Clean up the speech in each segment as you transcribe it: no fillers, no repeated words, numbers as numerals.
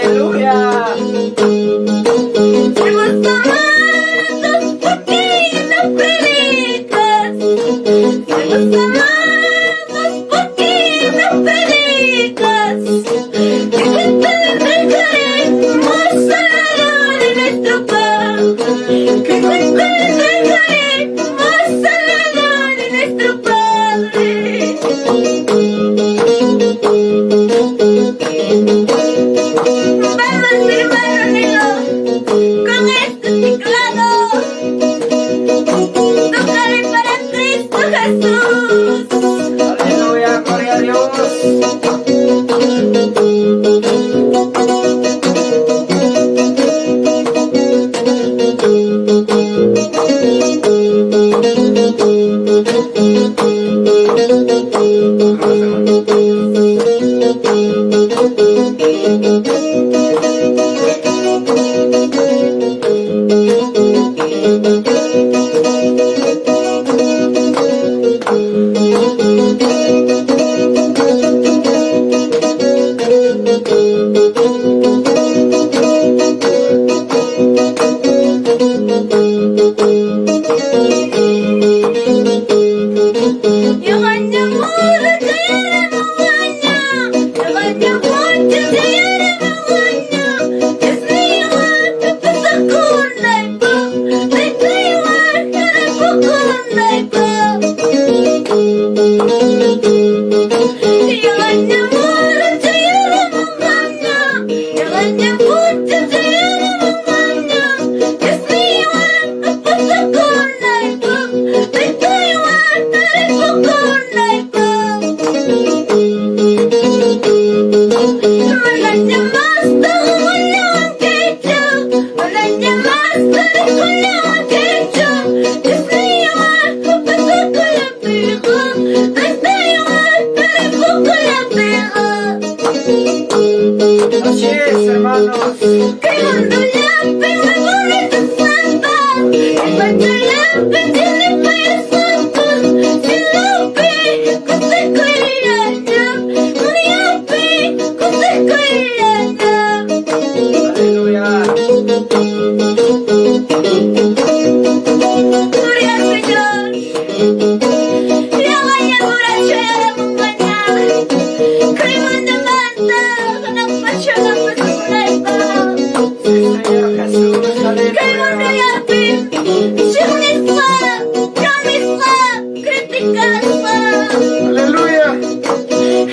Aleluya. Así es, hermanos. Aleluya. Gloria al Señor. Ya vaya borracho ya la montaña. Cremando manta, con un pacho la pasura y todo. Señor Jesús, Cremando aleluya. ya pin. Yo misma, criticasa. Aleluya.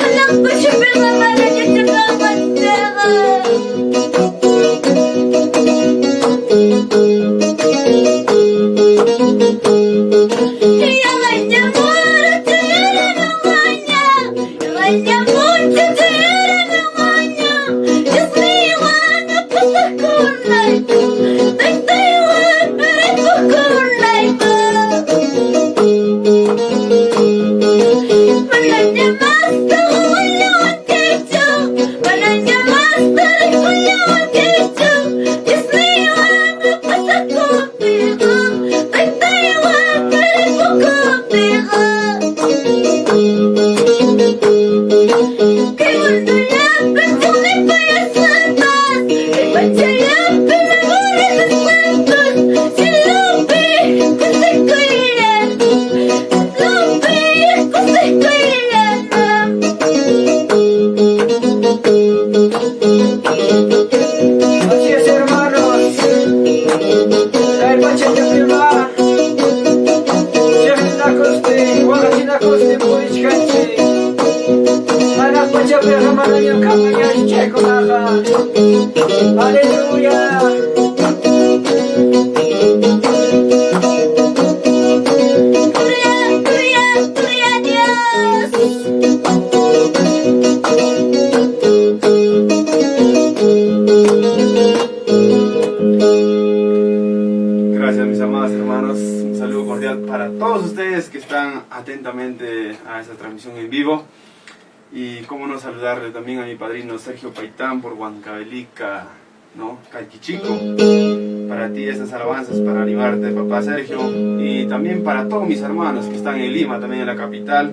Alam ko siya pinamala niya kagaman siya. Así es, hermanos. Kay pachete prima. Chefina koste, wakachina koste, purichkanchi. Manak pachete ramanayan kamayan chekonaha. Aleluya. Gloria a Dios. Gracias, mis amados hermanos. Un saludo cordial para todos ustedes que están atentamente a esta transmisión en vivo. Y cómo no saludarle también a mi padrino Sergio Paitán por Huancavelica, ¿no? Caiquichico. Para ti estas alabanzas para animarte, papá Sergio. Y también para todos mis hermanos que están en Lima, también en la capital.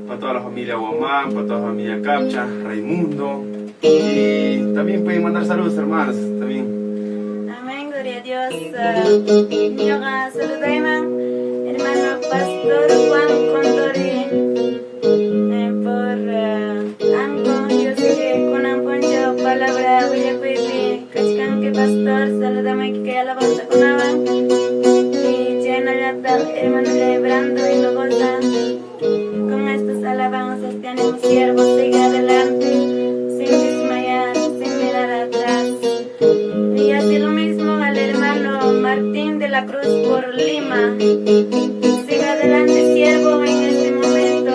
Para toda la familia Guamán, para toda la familia Capcha, Raimundo. Y también pueden mandar saludos, hermanos, también. Amén, gloria a Dios. Yo saludaiman, hermano Pastor Juan Condori, por Anco. Yo sé que con Amponcho palabra voy a pedirle, cachcan que Pastor, saludame que alabanza con Aban. Y llena la hermano Lebrando y no goza. Con estas alabanzas tenemos siervos, sigue adelante, sin desmayar, sin mirar atrás. Y así lo mismo al hermano Martín de la Cruz por Lima. Siga adelante, siervo, en este momento.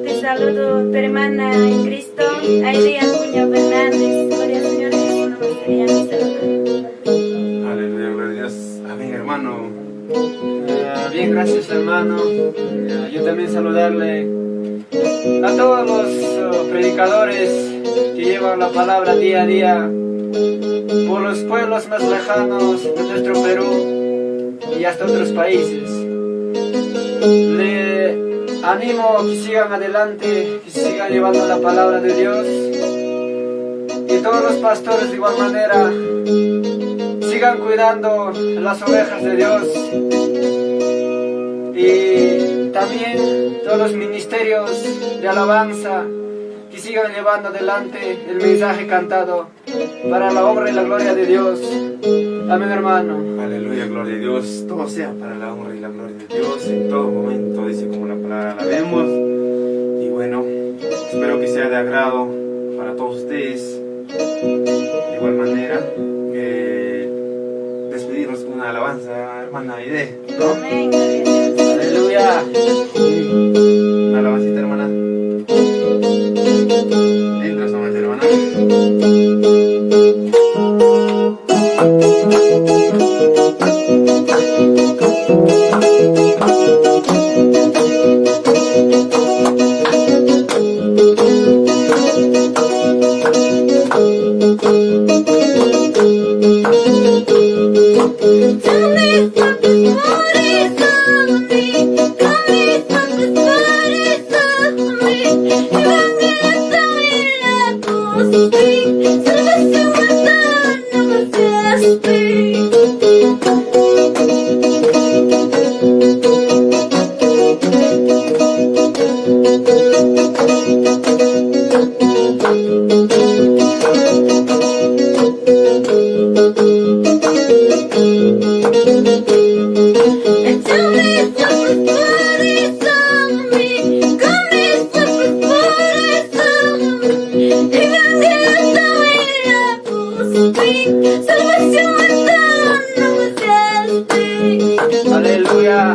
Te saludo, tu hermana en Cristo, Airea Cuño Fernández. Gloria al Señor Jesús, no me sería mi saludo. Aleluya, gloria a Dios. Amén, hermano. Bien, gracias, hermano. Yo también saludarle a todos los predicadores que llevan la palabra día a día por los pueblos más lejanos de nuestro Perú y hasta otros países. Le animo a que sigan adelante, que sigan llevando la palabra de Dios, y todos los pastores de igual manera sigan cuidando las ovejas de Dios, y también todos los ministerios de alabanza que sigan llevando adelante el mensaje cantado para la obra y la gloria de Dios. Amén, hermano. Aleluya, gloria a Dios. Todo sea para la honra y la gloria de Dios en todo momento, dice como la palabra la vemos. Y bueno, espero que sea de agrado para todos ustedes. alabanza, hermana Aide, ¿no? Amén, gloria a Dios. Aleluya. Una alabancita, hermana. Entra solamente, hermana. Aleluya.